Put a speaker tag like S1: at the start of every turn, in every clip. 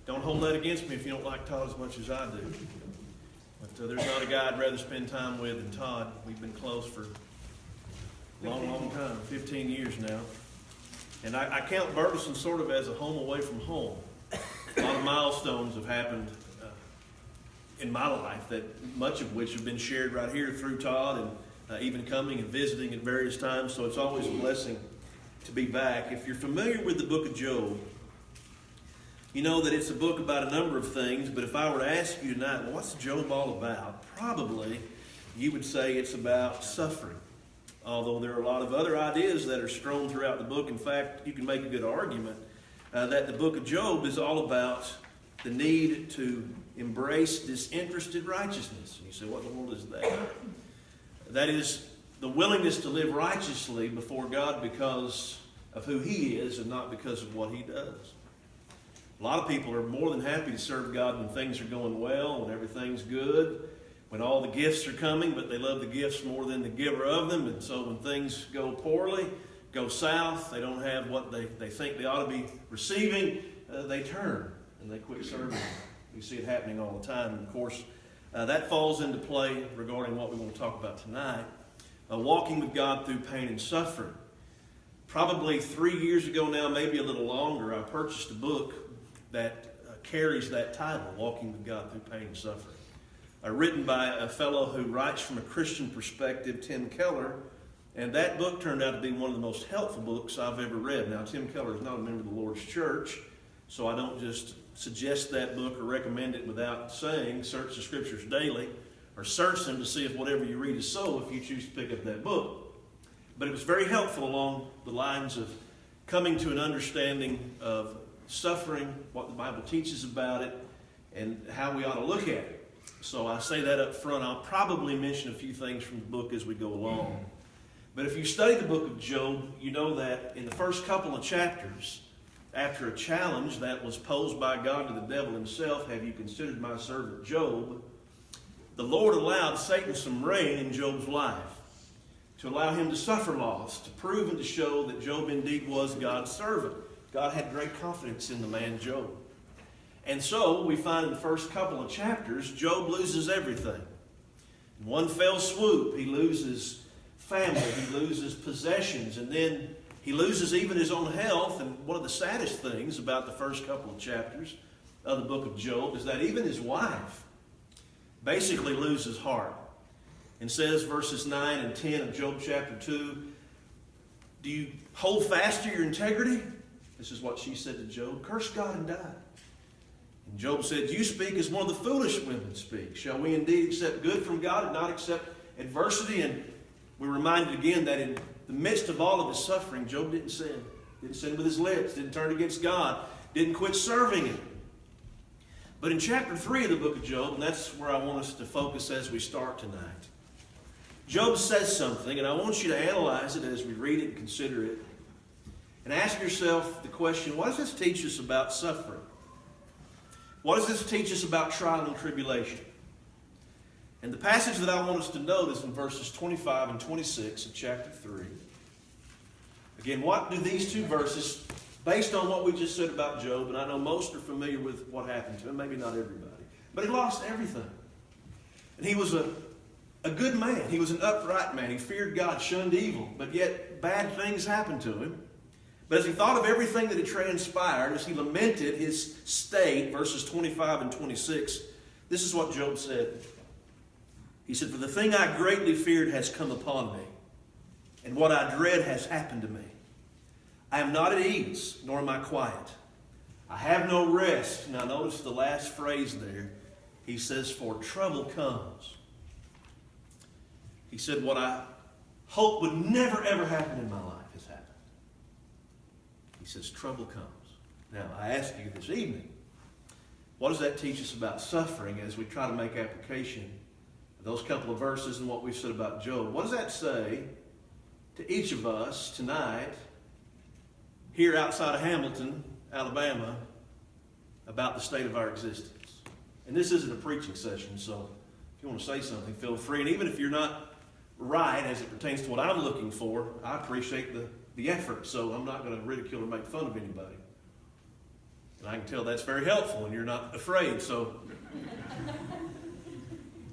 S1: Don't hold that against me if you don't like Todd as much as I do. But there's not a guy I'd rather spend time with than Todd. We've been close for a long, long time, 15 years now. And I count Burleson sort of as a home away from home. A lot of milestones have happened in my life, that much of which have been shared right here through Todd, and even coming and visiting at various times. So it's always a blessing to be back. If you're familiar with the book of Job, you know that it's a book about a number of things, but if I were to ask you tonight, well, what's Job all about? Probably you would say it's about suffering. Although there are a lot of other ideas that are strewn throughout the book. In fact, you can make a good argument that the book of Job is all about the need to embrace disinterested righteousness. And you say, what in the world is that? That is the willingness to live righteously before God because of who He is and not because of what He does. A lot of people are more than happy to serve God when things are going well, when everything's good, when all the gifts are coming, but they love the gifts more than the giver of them. And so when things go poorly, go south, they don't have what they think they ought to be receiving, they turn and they quit serving. We see it happening all the time. And of course, that falls into play regarding what we want to talk about tonight, walking with God through pain and suffering. Probably 3 years ago now, maybe a little longer, I purchased a book that carries that title, Walking with God Through Pain and Suffering. Written by a fellow who writes from a Christian perspective, Tim Keller, and that book turned out to be one of the most helpful books I've ever read. Now, Tim Keller is not a member of the Lord's church, so I don't just suggest that book or recommend it without saying, search the Scriptures daily, or search them to see if whatever you read is so if you choose to pick up that book. But it was very helpful along the lines of coming to an understanding of suffering, what the Bible teaches about it, and how we ought to look at it. So I say that up front. I'll probably mention a few things from the book as we go along. But if you study the book of Job, you know that in the first couple of chapters, after a challenge that was posed by God to the devil himself, have you considered my servant Job? The Lord allowed Satan some reign in Job's life to allow him to suffer loss, to prove and to show that Job indeed was God's servant. God had great confidence in the man Job. And so we find in the first couple of chapters, Job loses everything. In one fell swoop, he loses family, he loses possessions, and then he loses even his own health. And one of the saddest things about the first couple of chapters of the book of Job is that even his wife basically loses heart. And says, verses 9 and 10 of Job chapter 2, do you hold fast to your integrity? This is what she said to Job. Curse God and die. And Job said, you speak as one of the foolish women speak. Shall we indeed accept good from God and not accept adversity? And we're reminded again that in the midst of all of his suffering, Job didn't sin. Didn't sin with his lips. Didn't turn against God. Didn't quit serving Him. But in chapter 3 of the book of Job, and that's where I want us to focus as we start tonight, Job says something, and I want you to analyze it as we read it and consider it. And ask yourself the question, what does this teach us about suffering? What does this teach us about trial and tribulation? And the passage that I want us to note is in verses 25 and 26 of chapter 3. Again, what do these two verses, based on what we just said about Job, and I know most are familiar with what happened to him, maybe not everybody, but he lost everything. And he was a good man. He was an upright man. He feared God, shunned evil, but yet bad things happened to him. But as he thought of everything that had transpired, as he lamented his state, verses 25 and 26, this is what Job said. He said, for the thing I greatly feared has come upon me, and what I dread has happened to me. I am not at ease, nor am I quiet. I have no rest. Now notice the last phrase there. He says, for trouble comes. He said, what I hoped would never ever happen in my life has happened. He says, trouble comes. Now, I ask you this evening, what does that teach us about suffering as we try to make application of those couple of verses and what we've said about Job? What does that say to each of us tonight, here outside of Hamilton, Alabama, about the state of our existence? And this isn't a preaching session, so if you want to say something, feel free. And even if you're not right as it pertains to what I'm looking for, I appreciate the effort, so I'm not going to ridicule or make fun of anybody. And I can tell that's very helpful and you're not afraid, so.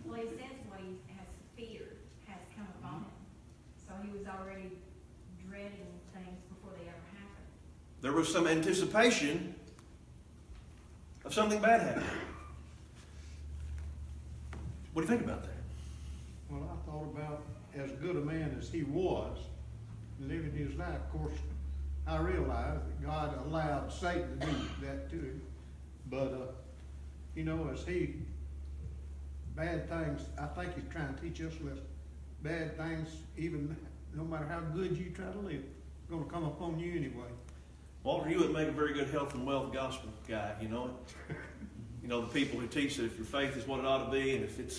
S2: Well, he says what he has fear has come upon him. So he was already dreading things before they ever happened.
S1: There was some anticipation of something bad happening. What do you think about that?
S3: Well, I thought about as good a man as he was, living his life. Of course, I realized that God allowed Satan to do that to him. But, you know, bad things, I think he's trying to teach us lessons. Bad things, even no matter how good you try to live, going to come upon you anyway.
S1: Walter, you would make a very good health and wealth gospel guy, you know it. You know, the people who teach that if your faith is what it ought to be, and if it's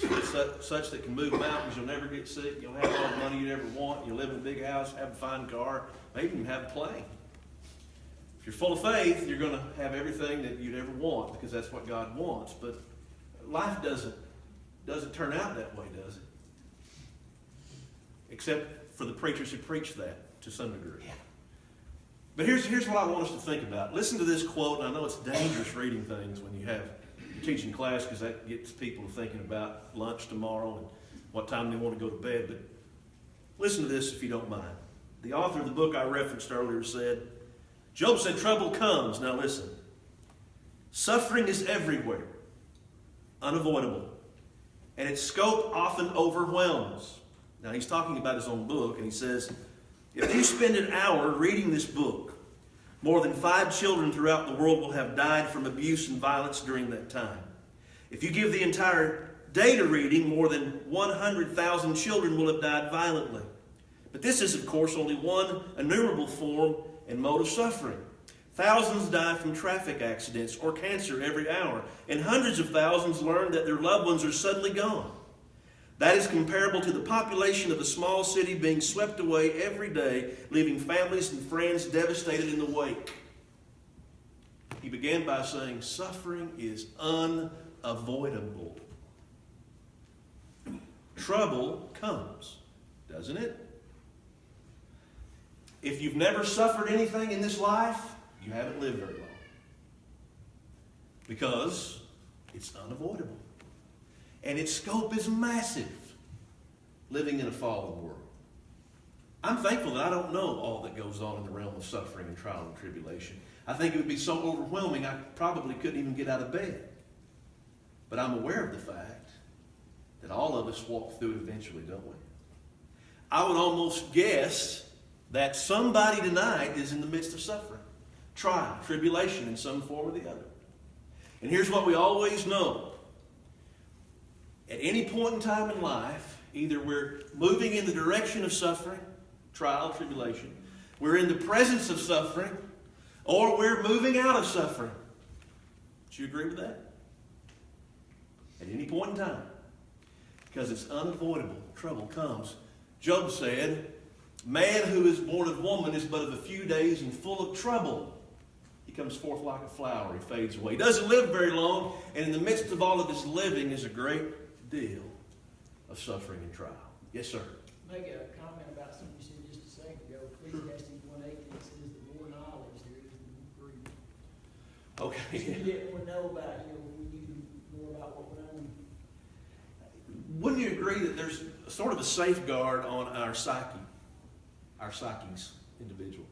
S1: such that can move mountains, you'll never get sick, you'll have all the money you'd ever want, you'll live in a big house, have a fine car, maybe even have a plane. If you're full of faith, you're going to have everything that you'd ever want, because that's what God wants. But life doesn't turn out that way, does it? Except for the preachers who preach that to some degree. Yeah. But here's what I want us to think about. Listen to this quote, and I know it's dangerous reading things when you have teaching class, because that gets people thinking about lunch tomorrow and what time they want to go to bed. But listen to this if you don't mind. The author of the book I referenced earlier said, Job said, trouble comes. Now listen. Suffering is everywhere, unavoidable, and its scope often overwhelms. Now he's talking about his own book, and he says, if you spend an hour reading this book, more than 5 children throughout the world will have died from abuse and violence during that time. If you give the entire day to reading, more than 100,000 children will have died violently. But this is, of course, only one innumerable form and mode of suffering. Thousands die from traffic accidents or cancer every hour, and hundreds of thousands learn that their loved ones are suddenly gone. That is comparable to the population of a small city being swept away every day, leaving families and friends devastated in the wake. He began by saying, suffering is unavoidable. Trouble comes, doesn't it? If you've never suffered anything in this life, you haven't lived very long. Because it's unavoidable. And its scope is massive, living in a fallen world. I'm thankful that I don't know all that goes on in the realm of suffering and trial and tribulation. I think it would be so overwhelming I probably couldn't even get out of bed. But I'm aware of the fact that all of us walk through it eventually, don't we? I would almost guess that somebody tonight is in the midst of suffering, trial, tribulation in some form or the other. And here's what we always know. At any point in time in life, either we're moving in the direction of suffering, trial, tribulation, we're in the presence of suffering, or we're moving out of suffering. Do you agree with that? At any point in time. Because it's unavoidable. Trouble comes. Job said, man who is born of woman is but of a few days and full of trouble. He comes forth like a flower. He fades away. He doesn't live very long, and in the midst of all of his living is a great deal of suffering and trial. Yes, sir.
S4: Make a comment about something you said just a second ago. Ecclesiastes 1:18 says the more knowledge there is, the more grief.
S1: Okay.
S4: So you get more know about, we need more about what we're knowing.
S1: Wouldn't you agree that there's sort of a safeguard on our psyche, our psyches individually?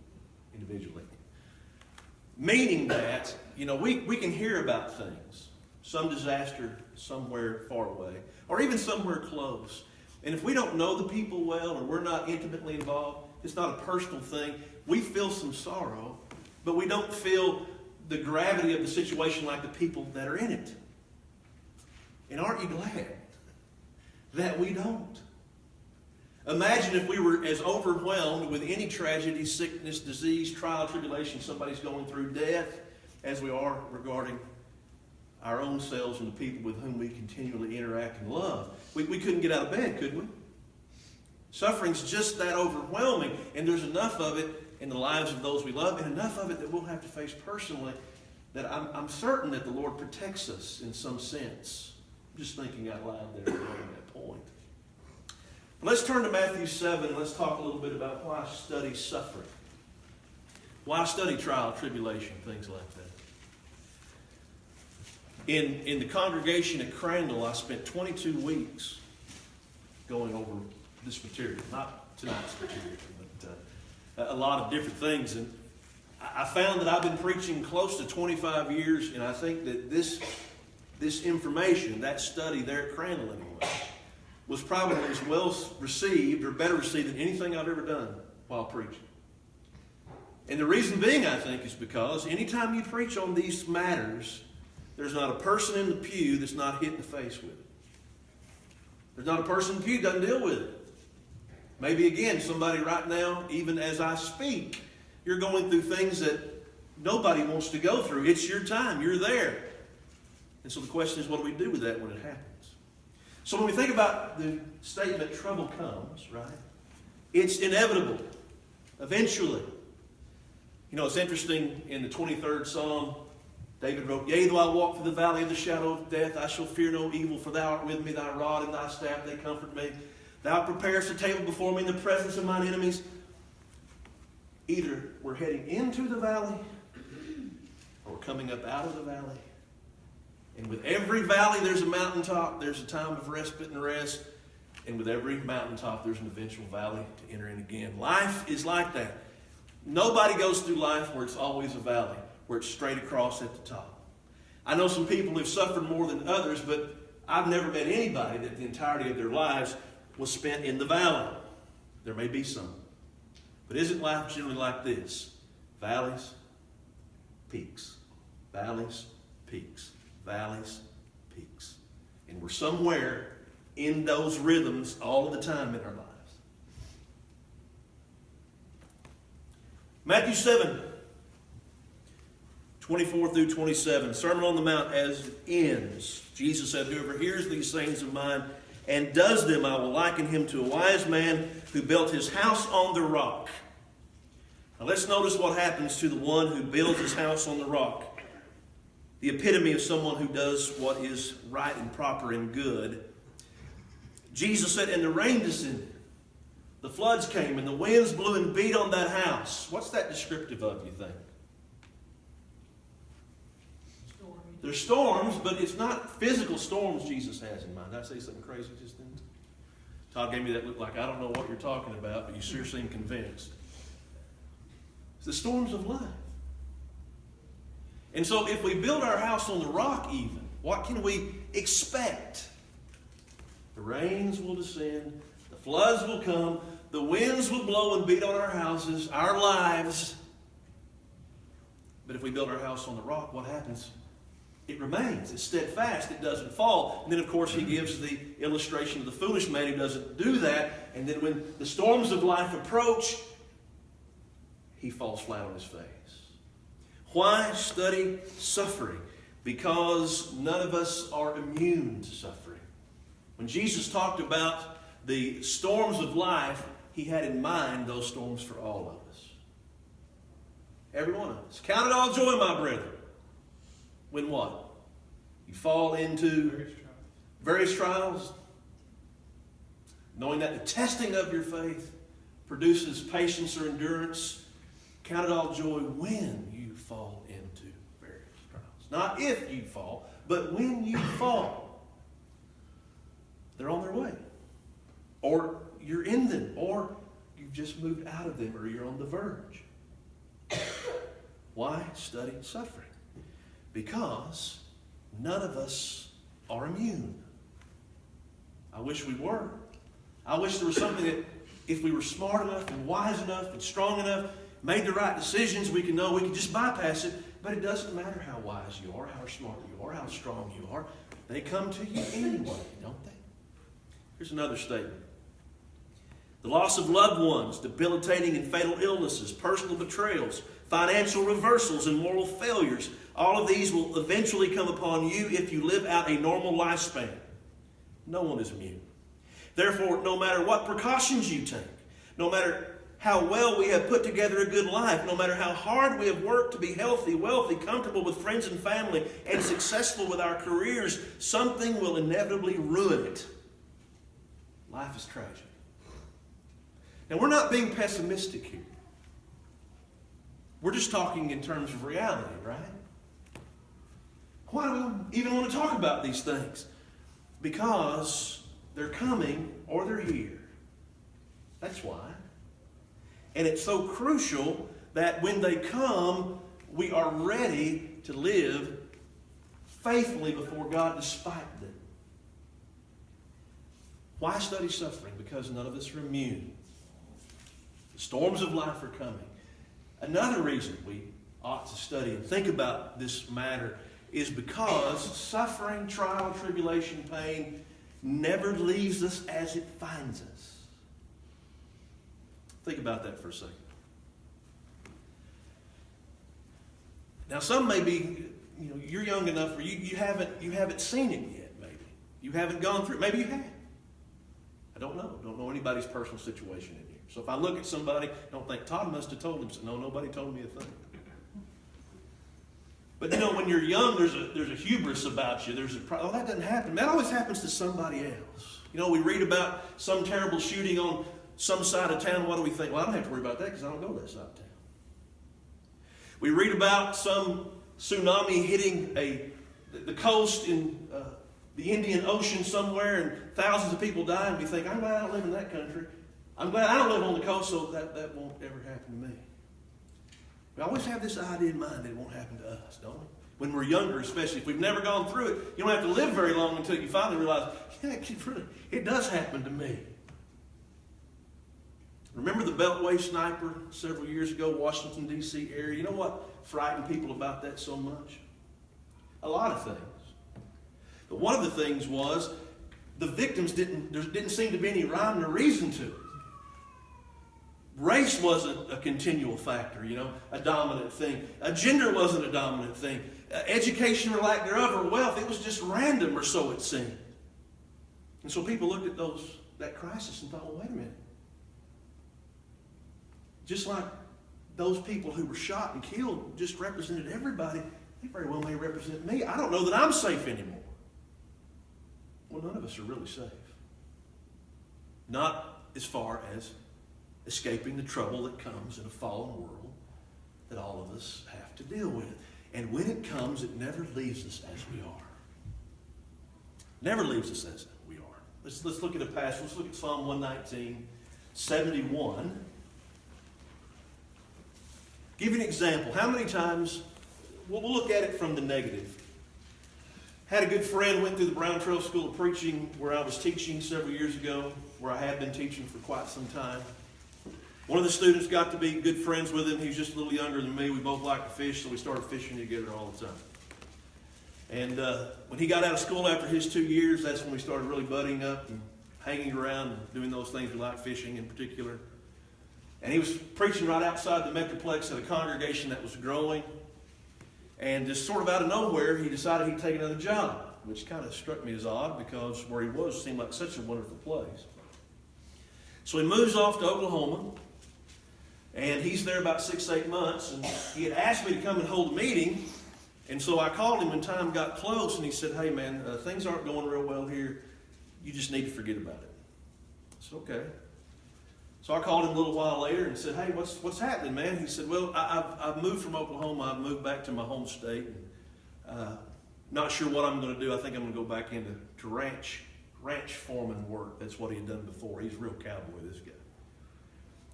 S1: Meaning that, we can hear about things, some disaster somewhere far away, or even somewhere close. And if we don't know the people well, or we're not intimately involved, it's not a personal thing, we feel some sorrow, but we don't feel the gravity of the situation like the people that are in it. And aren't you glad that we don't? Imagine if we were as overwhelmed with any tragedy, sickness, disease, trial, tribulation, somebody's going through death, as we are regarding our own selves and the people with whom we continually interact and love. We couldn't get out of bed, could we? Suffering's just that overwhelming, and there's enough of it in the lives of those we love, and enough of it that we'll have to face personally, that I'm certain that the Lord protects us in some sense. I'm just thinking out loud there regarding that point. Let's turn to Matthew 7 and let's talk a little bit about why study suffering. Why study trial, tribulation, things like that. In the congregation at Crandall, I spent 22 weeks going over this material. Not tonight's material, but a lot of different things. And I found that I've been preaching close to 25 years, and I think that this information, that study there at Crandall anyway, was probably as well received or better received than anything I've ever done while preaching. And the reason being, I think, is because anytime you preach on these matters, there's not a person in the pew that's not hit in the face with it. There's not a person in the pew that doesn't deal with it. Maybe, again, somebody right now, even as I speak, you're going through things that nobody wants to go through. It's your time. You're there. And so the question is, what do we do with that when it happens? So when we think about the statement, trouble comes, right? It's inevitable. Eventually. You know, it's interesting, in the 23rd Psalm, David wrote, "Yea, though I walk through the valley of the shadow of death, I shall fear no evil, for thou art with me, thy rod and thy staff, they comfort me. Thou preparest a table before me in the presence of mine enemies." Either we're heading into the valley, or we're coming up out of the valley. And with every valley, there's a mountaintop. There's a time of respite and rest. And with every mountaintop, there's an eventual valley to enter in again. Life is like that. Nobody goes through life where it's always a valley, where it's straight across at the top. I know some people have suffered more than others, but I've never met anybody that the entirety of their lives was spent in the valley. There may be some. But isn't life generally like this? Valleys, peaks. Valleys, peaks. Valleys, peaks. And we're somewhere in those rhythms all of the time in our lives. Matthew 7, 24 through 27. Sermon on the Mount as it ends. Jesus said, "Whoever hears these sayings of mine and does them, I will liken him to a wise man who built his house on the rock." Now let's notice what happens to the one who builds his house on the rock. The epitome of someone who does what is right and proper and good. Jesus said, "And the rain descended. The floods came, and the winds blew and beat on that house." What's that descriptive of, you think?
S4: Stormy.
S1: There's storms, but it's not physical storms Jesus has in mind. Did I say something crazy just then? Todd gave me that look like, I don't know what you're talking about, but you sure seem convinced. It's the storms of life. And so if we build our house on the rock even, what can we expect? The rains will descend, the floods will come, the winds will blow and beat on our houses, our lives. But if we build our house on the rock, what happens? It remains. It's steadfast. It doesn't fall. And then, of course, he gives the illustration of the foolish man who doesn't do that. And then when the storms of life approach, he falls flat on his face. Why study suffering? Because none of us are immune to suffering. When Jesus talked about the storms of life, he had in mind those storms for all of us. Every one of us. Count it all joy, my brethren. When what? You fall into various trials, knowing that the testing of your faith produces patience or endurance. Count it all joy when you fall into various trials. Not if you fall, but when you fall. They're on their way. Or you're in them. Or you've just moved out of them, or you're on the verge. Why study suffering? Because none of us are immune. I wish we were. I wish there was something that if we were smart enough and wise enough and strong enough, made the right decisions, we can know we can just bypass it. But it doesn't matter how wise you are, how smart you are, how strong you are. They come to you anyway, don't they? Here's another statement. The loss of loved ones, debilitating and fatal illnesses, personal betrayals, financial reversals, and moral failures. All of these will eventually come upon you if you live out a normal lifespan. No one is immune. Therefore, no matter what precautions you take, no matter how well we have put together a good life, no matter how hard we have worked to be healthy, wealthy, comfortable with friends and family, and successful with our careers, something will inevitably ruin it. Life is tragic. Now, we're not being pessimistic here. We're just talking in terms of reality, right? Why do we even want to talk about these things? Because they're coming or they're here. That's why. And it's so crucial that when they come, we are ready to live faithfully before God despite them. Why study suffering? Because none of us are immune. The storms of life are coming. Another reason we ought to study and think about this matter is because suffering, trial, tribulation, pain never leaves us as it finds us. Think about that for a second. Now, some may be, you're young enough where you haven't seen it yet, maybe. You haven't gone through it. Maybe you have. I don't know. Don't know anybody's personal situation in here. So if I look at somebody, don't think, Todd must have told him so. No, nobody told me a thing. But when you're young, there's a hubris about you. Oh, that doesn't happen. That always happens to somebody else. We read about some terrible shooting on some side of town. What do we think? Well, I don't have to worry about that because I don't go to that side of town. We read about some tsunami hitting the coast in the Indian Ocean somewhere and thousands of people die, and we think, I'm glad I don't live in that country. I'm glad I don't live on the coast, so that won't ever happen to me. We always have this idea in mind that it won't happen to us, don't we? When we're younger, especially. If we've never gone through it, you don't have to live very long until you finally realize, it does happen to me. Remember the Beltway sniper several years ago, Washington, D.C. area? You know what frightened people about that so much? A lot of things. But one of the things was the victims there didn't seem to be any rhyme or reason to it. Race wasn't a continual factor, a dominant thing. Gender wasn't a dominant thing. Education or lack thereof or wealth, it was just random, or so it seemed. And so people looked at that crisis and thought, well, wait a minute. Just like those people who were shot and killed just represented everybody, they very well may represent me. I don't know that I'm safe anymore. Well, none of us are really safe. Not as far as escaping the trouble that comes in a fallen world that all of us have to deal with. And when it comes, it never leaves us as we are. Never leaves us as we are. Let's look at a passage. Let's look at Psalm 119, 71. Give you an example. How many times, we'll look at it from the negative. Had a good friend, went through the Brown Trail School of Preaching where I was teaching several years ago, where I had been teaching for quite some time. One of the students got to be good friends with him. He was just a little younger than me. We both liked to fish, so we started fishing together all the time. And when he got out of school after his 2 years, that's when we started really budding up and hanging around and doing those things we like, fishing in particular. And he was preaching right outside the Metroplex at a congregation that was growing. And just sort of out of nowhere, he decided he'd take another job, which kind of struck me as odd because where he was seemed like such a wonderful place. So he moves off to Oklahoma, and he's there about 6-8 months, and he had asked me to come and hold a meeting. And so I called him when time got close, and he said, hey man, things aren't going real well here. You just need to forget about it. I said, okay. So I called him a little while later and said, hey, what's happening, man? He said, well, I've moved from Oklahoma. I've moved back to my home state. Not sure what I'm going to do. I think I'm going to go back into ranch foreman work. That's what he had done before. He's a real cowboy, this guy.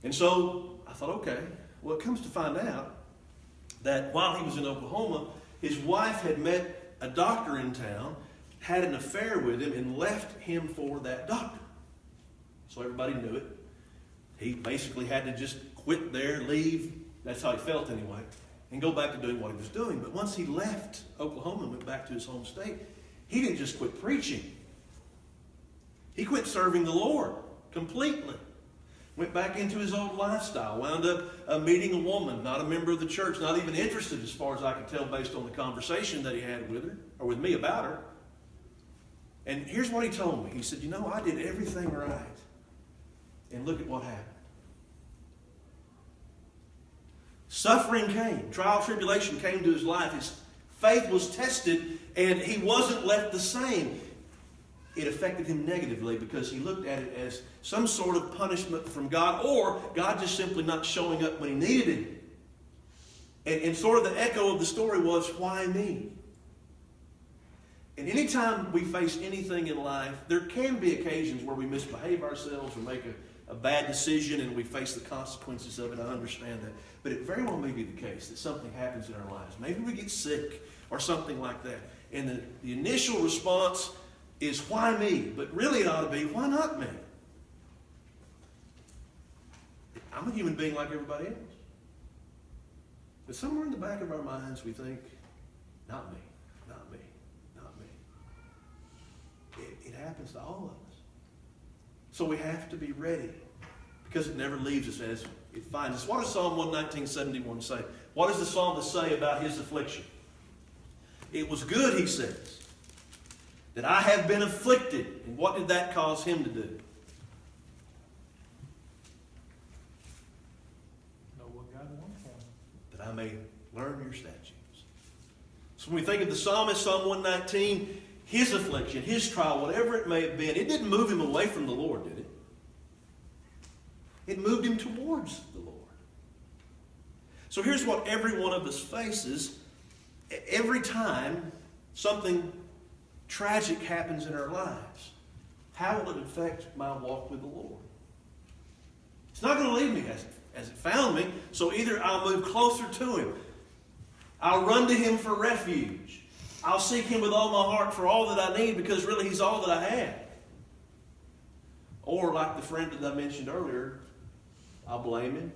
S1: And so I thought, okay. Well, it comes to find out that while he was in Oklahoma, his wife had met a doctor in town, had an affair with him, and left him for that doctor. So everybody knew it. He basically had to just quit there, leave, that's how he felt anyway, and go back to doing what he was doing. But once he left Oklahoma and went back to his home state, he didn't just quit preaching. He quit serving the Lord completely. Went back into his old lifestyle, wound up meeting a woman, not a member of the church, not even interested as far as I could tell based on the conversation that he had with her, or with me about her. And here's what he told me. He said, I did everything right. And look at what happened. Suffering came. Trial, tribulation came to his life. His faith was tested, and he wasn't left the same. It affected him negatively because he looked at it as some sort of punishment from God, or God just simply not showing up when he needed him. And sort of the echo of the story was, why me? And anytime we face anything in life, there can be occasions where we misbehave ourselves or make a bad decision and we face the consequences of it. I understand that. But it very well may be the case that something happens in our lives. Maybe we get sick or something like that. And the initial response is, why me? But really it ought to be, why not me? I'm a human being like everybody else. But somewhere in the back of our minds we think, not me, not me, not me. It happens to all of us. So we have to be ready, because it never leaves us as it finds us. What does Psalm 119:71 say? What does the psalmist say about his affliction? It was good, he says, that I have been afflicted. And what did that cause him to do?
S5: Know what God wants from him.
S1: That I may learn your statutes. So when we think of the psalmist, Psalm 119, his affliction, his trial, whatever it may have been, it didn't move him away from the Lord, did it? It moved him towards the Lord. So here's what every one of us faces every time something tragic happens in our lives. How will it affect my walk with the Lord? It's not going to leave me as it found me, so either I'll move closer to Him, I'll run to Him for refuge, I'll seek Him with all my heart for all that I need, because really He's all that I have. Or like the friend that I mentioned earlier, I'll blame Him,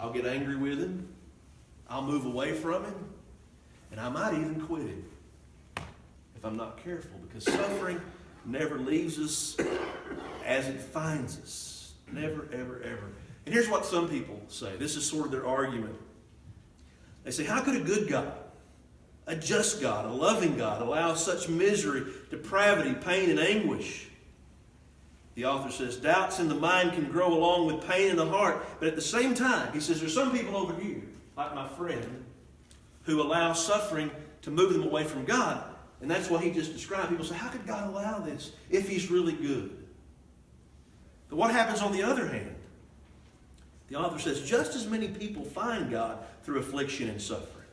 S1: I'll get angry with Him, I'll move away from Him, and I might even quit Him if I'm not careful, because suffering never leaves us as it finds us. Never, ever, ever. And here's what some people say. This is sort of their argument. They say, how could a good God, a just God, a loving God, allow such misery, depravity, pain, and anguish? The author says, doubts in the mind can grow along with pain in the heart, but at the same time, he says, there's some people over here, like my friend, who allow suffering to move them away from God. And that's what he just described. People say, how could God allow this if He's really good? But what happens on the other hand? The author says, just as many people find God through affliction and suffering.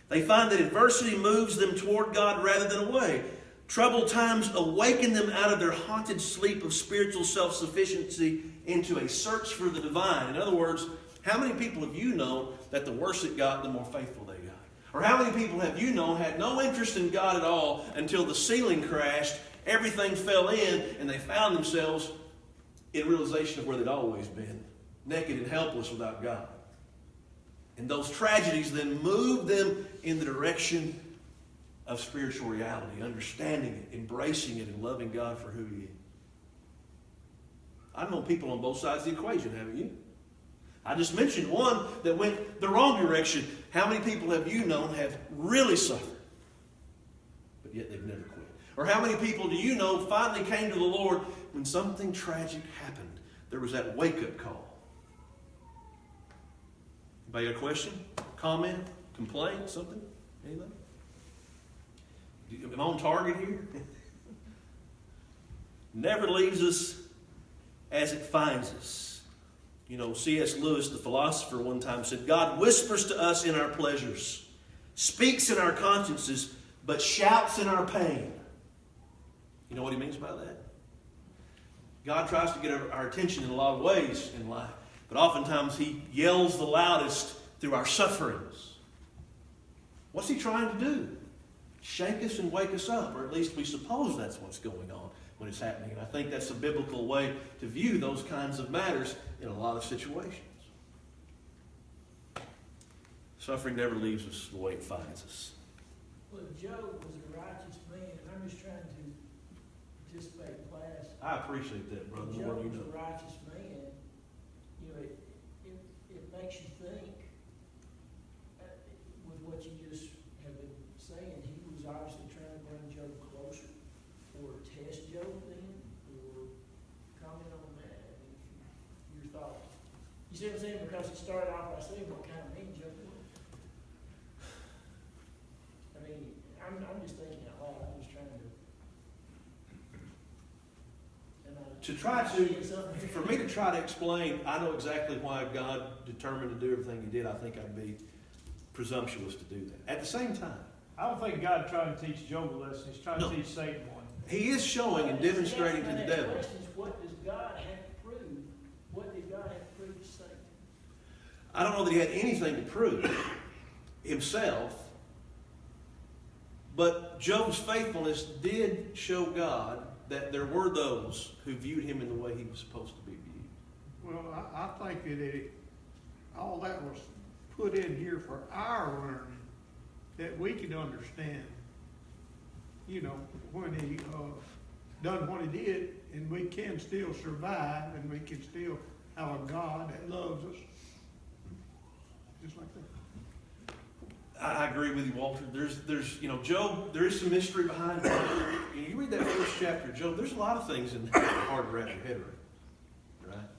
S1: They find that adversity moves them toward God rather than away. Troubled times awaken them out of their haunted sleep of spiritual self-sufficiency into a search for the divine. In other words, how many people have you known that the worse it got, the more faithful they got? Or how many people have you known had no interest in God at all until the ceiling crashed, everything fell in, and they found themselves in realization of where they'd always been, naked and helpless without God. And those tragedies then moved them in the direction of spiritual reality, understanding it, embracing it, and loving God for who He is. I've known people on both sides of the equation, haven't you? I just mentioned one that went the wrong direction. How many people have you known have really suffered, but yet they've never quit? Or how many people do you know finally came to the Lord when something tragic happened? There was that wake-up call. Anybody got a question, comment, complaint, something? Anything? Am I on target here? Never leaves us as it finds us. You know, C.S. Lewis, the philosopher, one time said, God whispers to us in our pleasures, speaks in our consciences, but shouts in our pain. You know what he means by that? God tries to get our attention in a lot of ways in life, but oftentimes He yells the loudest through our sufferings. What's He trying to do? Shake us and wake us up, or at least we suppose that's what's going on when it's happening. And I think that's a biblical way to view those kinds of matters in a lot of situations. Suffering never leaves us the way it finds us.
S4: Well, Job was a righteous man, and I'm just trying to participate in class.
S1: I appreciate that, brother.
S4: Job
S1: More than
S4: was
S1: you
S4: a
S1: know.
S4: righteous man. You know, it makes you think with what you just have been saying. He was obviously trying to bring Job closer, or test Job then, or comment on that. I mean, your thoughts. You see what I'm saying? Because it started off by saying what kind of man Job was. I mean, I'm just thinking out loud. I'm just trying to.
S1: For me to try to explain, I know exactly why God determined to do everything He did. I think I'd be presumptuous to do that. At the same time,
S5: I don't think God's trying to teach Job a lesson. He's trying
S1: No.
S5: to teach Satan one.
S1: He is showing and demonstrating to the devil.
S4: What does God have to prove? What did God have to prove to Satan?
S1: I don't know that he had anything to prove himself, but Job's faithfulness did show God that there were those who viewed him in the way he was supposed to be viewed.
S3: Well, I think that all that was put in here for our learning, that we could understand, you know, when he done what he did, and we can still survive, and we can still have a God that loves us, just like that.
S1: I agree with you, Walter. There's Job, there is some mystery behind it. You read that first chapter of Job, there's a lot of things in there that are hard to wrap your head around. Right?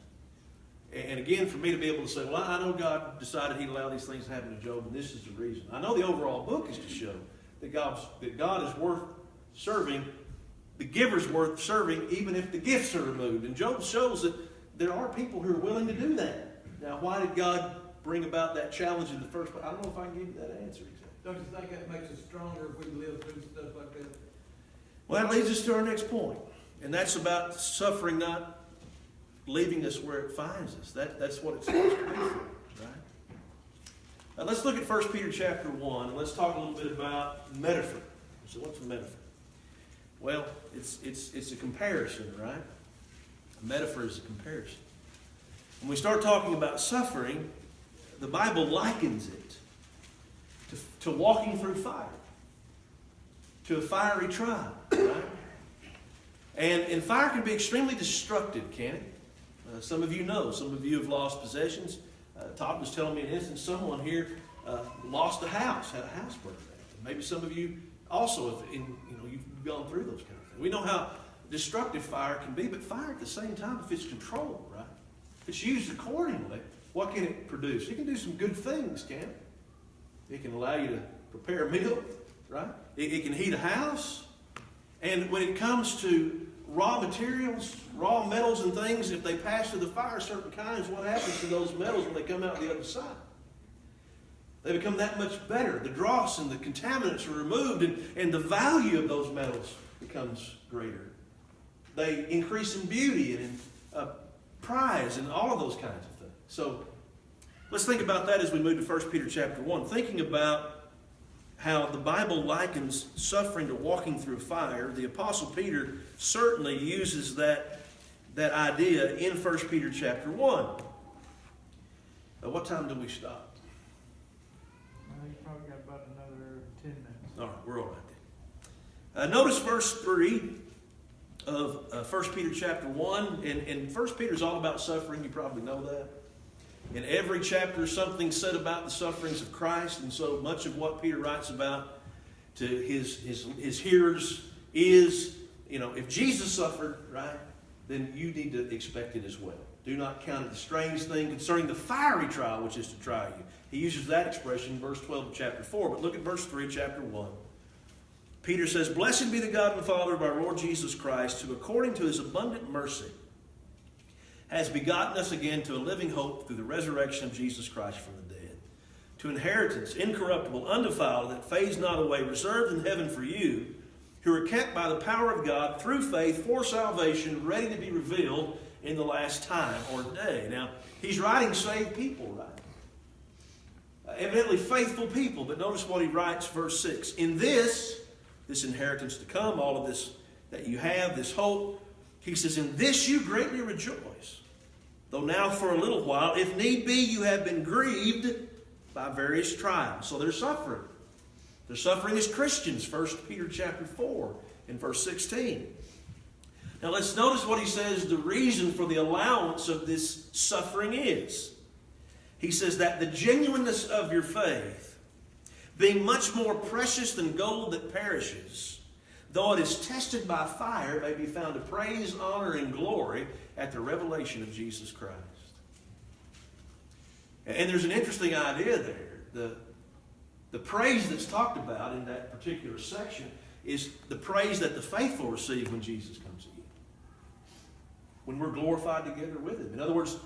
S1: And again, for me to be able to say, well, I know God decided he'd allow these things to happen to Job, and this is the reason. I know the overall book is to show that God is worth serving, the giver's worth serving, even if the gifts are removed. And Job shows that there are people who are willing to do that. Now, why did God bring about that challenge in the first place? I don't know if I can give you that answer exactly.
S6: Don't you think that makes us stronger if we live through stuff like that?
S1: Well, that leads us to our next point, and that's about suffering not leaving us where it finds us. That's what it's supposed to be for, right? Now, let's look at 1 Peter chapter 1, and let's talk a little bit about metaphor. So what's a metaphor? Well, it's a comparison, right? A metaphor is a comparison. When we start talking about suffering, the Bible likens it to walking through fire, to a fiery trial, right? And fire can be extremely destructive, can't it? Some of you know. Some of you have lost possessions. Todd was telling me an instance, someone here lost a house, had a house burned down. Maybe some of you also have, you've gone through those kind of things. We know how destructive fire can be, but fire at the same time, if it's controlled, right? If it's used accordingly, what can it produce? It can do some good things, can't it? It can allow you to prepare a meal, right? It can heat a house. And when it comes to raw materials, raw metals and things, if they pass through the fire, certain kinds, what happens to those metals when they come out the other side? They become that much better. The dross and the contaminants are removed, and the value of those metals becomes greater. They increase in beauty and in prize and all of those kinds of things. So let's think about that as we move to 1 Peter chapter 1. Thinking about how the Bible likens suffering to walking through fire, the Apostle Peter certainly uses that idea in 1 Peter chapter 1. What time do we stop?
S5: You probably got about another 10 minutes.
S1: All right, we're all right then. Notice verse 3 of 1 Peter chapter 1. And 1 Peter is all about suffering. You probably know that. In every chapter, something said about the sufferings of Christ. And so much of what Peter writes about to his hearers is, if Jesus suffered, right, then you need to expect it as well. Do not count it a strange thing concerning the fiery trial which is to try you. He uses that expression in verse 12 of chapter 4. But look at verse 3, chapter 1. Peter says, "Blessed be the God and Father of our Lord Jesus Christ, who according to his abundant mercy has begotten us again to a living hope through the resurrection of Jesus Christ from the dead, to inheritance incorruptible, undefiled, that fades not away, reserved in heaven for you, who are kept by the power of God through faith for salvation, ready to be revealed in the last time or day." Now, he's writing saved people, right? Evidently faithful people, but notice what he writes, verse 6. "In this inheritance to come, all of this that you have, this hope," he says, "in this you greatly rejoice, though now for a little while, if need be, you have been grieved by various trials." So they're suffering. They're suffering as Christians, 1 Peter chapter 4 and verse 16. Now let's notice what he says the reason for the allowance of this suffering is. He says that the genuineness of your faith, being much more precious than gold that perishes, though it is tested by fire, may be found to praise, honor, and glory at the revelation of Jesus Christ. And there's an interesting idea there. The praise that's talked about in that particular section is the praise that the faithful receive when Jesus comes again, when we're glorified together with him. In other words,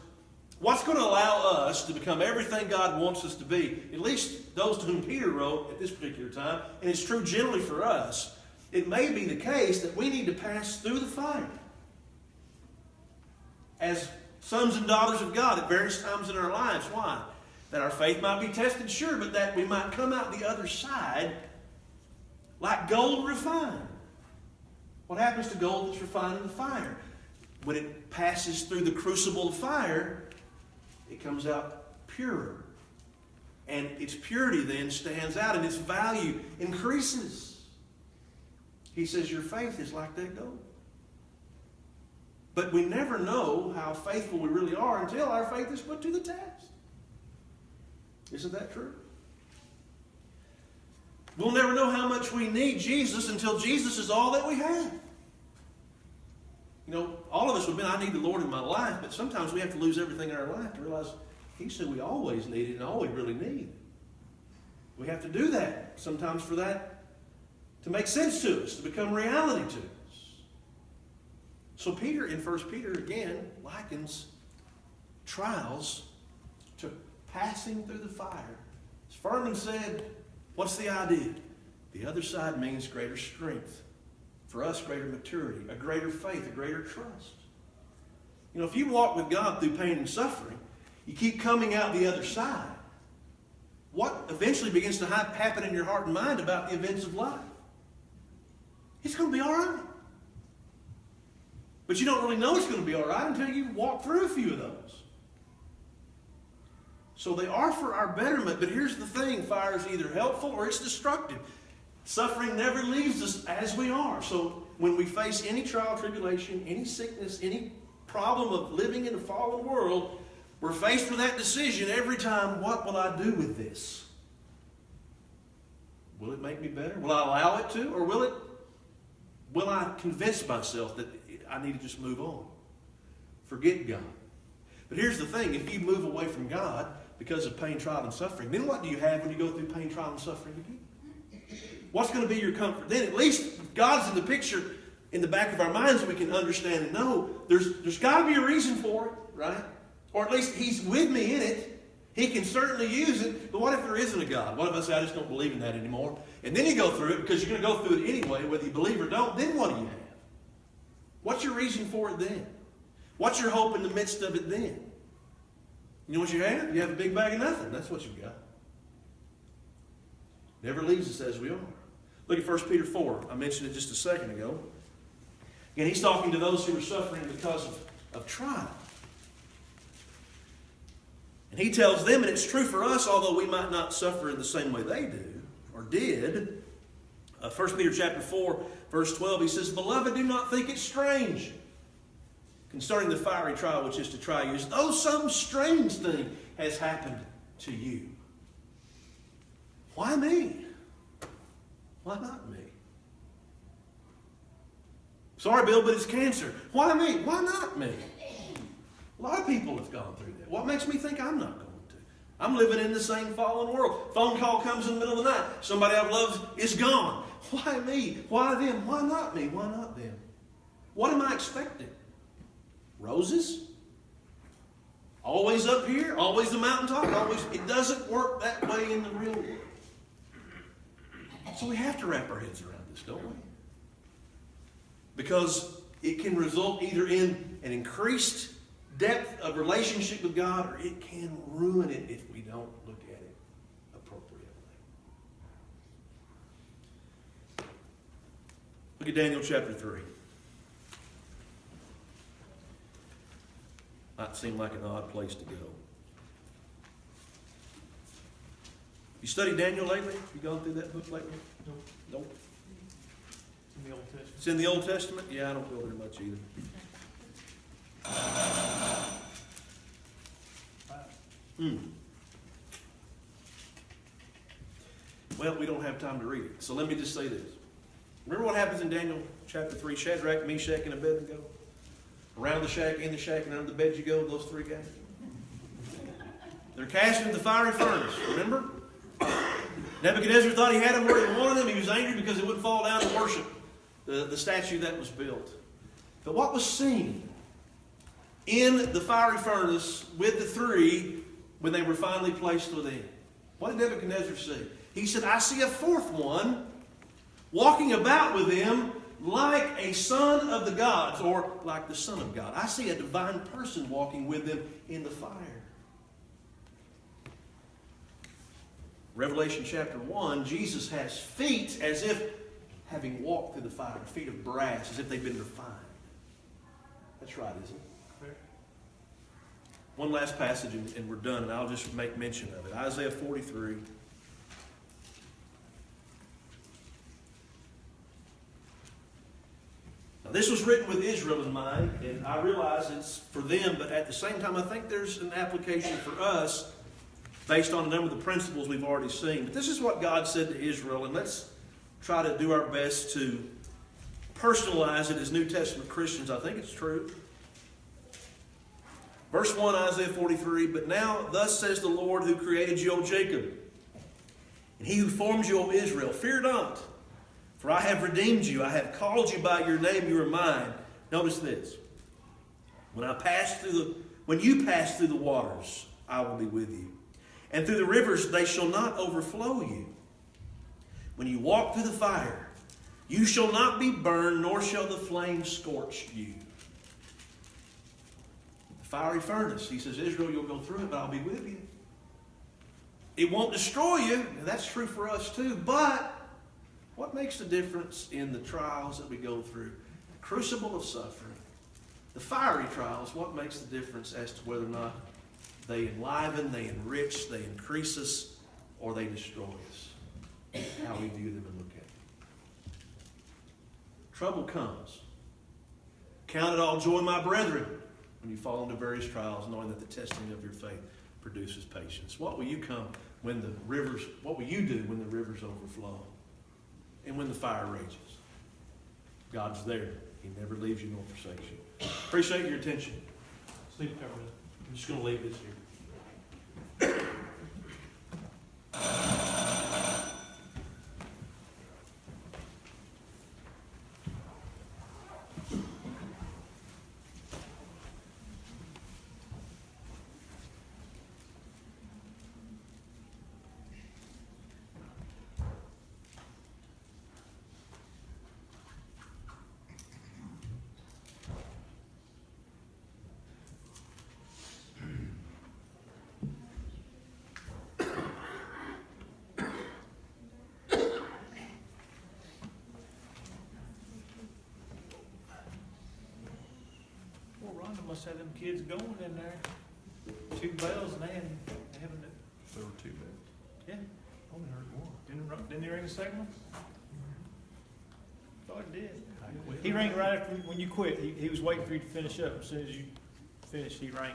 S1: What's going to allow us to become everything God wants us to be? At least those to whom Peter wrote at this particular time, and it's true generally for us. It may be the case that we need to pass through the fire as sons and daughters of God at various times in our lives. Why? That our faith might be tested, sure, but that we might come out the other side like gold refined. What happens to gold that's refined in the fire? When it passes through the crucible of fire, it comes out pure. And its purity then stands out and its value increases. He says your faith is like that gold. But we never know how faithful we really are until our faith is put to the test. Isn't that true? We'll never know how much we need Jesus until Jesus is all that we have. You know, all of us would admit, I need the Lord in my life, but sometimes we have to lose everything in our life to realize He's who we always needed and all we really need. We have to do that sometimes for that to make sense to us, to become reality to us. So Peter, in 1 Peter, again, likens trials to passing through the fire. As Furman said, what's the idea? The other side means greater strength. For us, greater maturity, a greater faith, a greater trust. You know, if you walk with God through pain and suffering, you keep coming out the other side. What eventually begins to happen in your heart and mind about the events of life? It's going to be all right. But you don't really know it's going to be all right until you walk through a few of those. So they are for our betterment, but here's the thing. Fire is either helpful or it's destructive. Suffering never leaves us as we are. So when we face any trial, tribulation, any sickness, any problem of living in a fallen world, we're faced with that decision every time. What will I do with this? Will it make me better? Will I allow it to? Or will I convince myself that I need to just move on? Forget God. But here's the thing. If you move away from God because of pain, trial, and suffering, then what do you have when you go through pain, trial, and suffering again? What's going to be your comfort? Then at least God's in the picture in the back of our minds so we can understand and know there's got to be a reason for it, right? Or at least He's with me in it. He can certainly use it. But what if there isn't a God? What if I say I just don't believe in that anymore? And then you go through it because you're going to go through it anyway, whether you believe or don't. Then what do you have? What's your reason for it then? What's your hope in the midst of it then? You know what you have? You have a big bag of nothing. That's what you've got. Never leaves us as we are. Look at 1 Peter 4. I mentioned it just a second ago. Again, he's talking to those who are suffering because of trial. And he tells them, and it's true for us, although we might not suffer in the same way they do, or did. 1 Peter chapter 4, verse 12, he says, Beloved, do not think it strange concerning the fiery trial which is to try you, though some strange thing has happened to you. Why me? Why not me? Sorry, Bill, but it's cancer. Why me? Why not me? A lot of people have gone through that. What makes me think I'm not going to? I'm living in the same fallen world. Phone call comes in the middle of the night. Somebody I've loved is gone. Why me? Why them? Why not me? Why not them? What am I expecting? Roses? Always up here? Always the mountaintop? Always? It doesn't work that way in the real world. So we have to wrap our heads around this, don't we? Because it can result either in an increased depth of relationship with God, or it can ruin it if we don't look at it appropriately. Look at Daniel chapter 3. Might seem like an odd place to go. You studied Daniel lately? You gone through that book lately? Nope.
S5: It's in the Old Testament.
S1: It's in the Old Testament? Yeah, I don't go there much either. Well, we don't have time to read it. So let me just say this. Remember what happens in Daniel chapter 3? Shadrach, Meshach, and Abednego? Around the shack, in the shack, and under the bed you go, those three guys. They're cast into the fiery furnace, remember? Nebuchadnezzar thought he had them where he wanted them. He was angry because they wouldn't fall down and worship the statue that was built. But what was seen in the fiery furnace with the three when they were finally placed within. What did Nebuchadnezzar see? He said, I see a fourth one walking about with them like a son of the gods, or like the Son of God. I see a divine person walking with them in the fire. Revelation chapter 1, Jesus has feet as if having walked through the fire, feet of brass, as if they've been refined. That's right, isn't it? One last passage and we're done, and I'll just make mention of it. Isaiah 43. Now, this was written with Israel in mind, and I realize it's for them, but at the same time, I think there's an application for us based on a number of the principles we've already seen. But this is what God said to Israel, and let's try to do our best to personalize it as New Testament Christians. I think it's true. Verse 1, Isaiah 43, But now thus says the Lord who created you, O Jacob, and he who formed you, O Israel, fear not, for I have redeemed you. I have called you by your name, you are mine. Notice this. When you pass through the waters, I will be with you. And through the rivers, they shall not overflow you. When you walk through the fire, you shall not be burned, nor shall the flame scorch you. The fiery furnace, he says, Israel, you'll go through it, but I'll be with you. It won't destroy you, and that's true for us too, but what makes the difference in the trials that we go through? The crucible of suffering, the fiery trials, what makes the difference as to whether or not they enliven, they enrich, they increase us, or they destroy us? How we view them and look at them. Trouble comes. Count it all joy, my brethren, when you fall into various trials, knowing that the testing of your faith produces patience. What will you do when the rivers overflow? And when the fire rages? God's there. He never leaves you nor forsakes you. Appreciate your attention.
S5: Sleep cover.
S1: I'm just going to leave this here.
S5: Rhonda must have them kids going in there. 2 bells and they haven't.
S1: There were 2 bells.
S5: Yeah.
S1: Only heard one.
S5: Didn't he ring the second one? Thought he did. He rang right after when you quit. He was waiting for you to finish up. As soon as you finished, he rang.